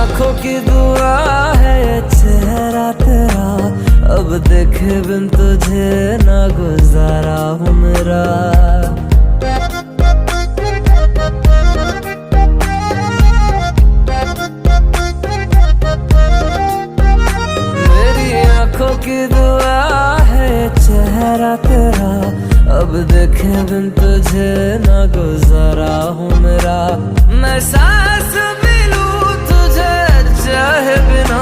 आंखों की दुआ है ये चेहरा तेरा, अब देखे बिन तुझे ना गुजारा हूँ मेरा। मेरी आंखों की दुआ है ये चेहरा तेरा, अब देखे बिन तुझे ना गुजारा हूँ मेरा। मैं सांस भी लूं तुझे चाहे बिना।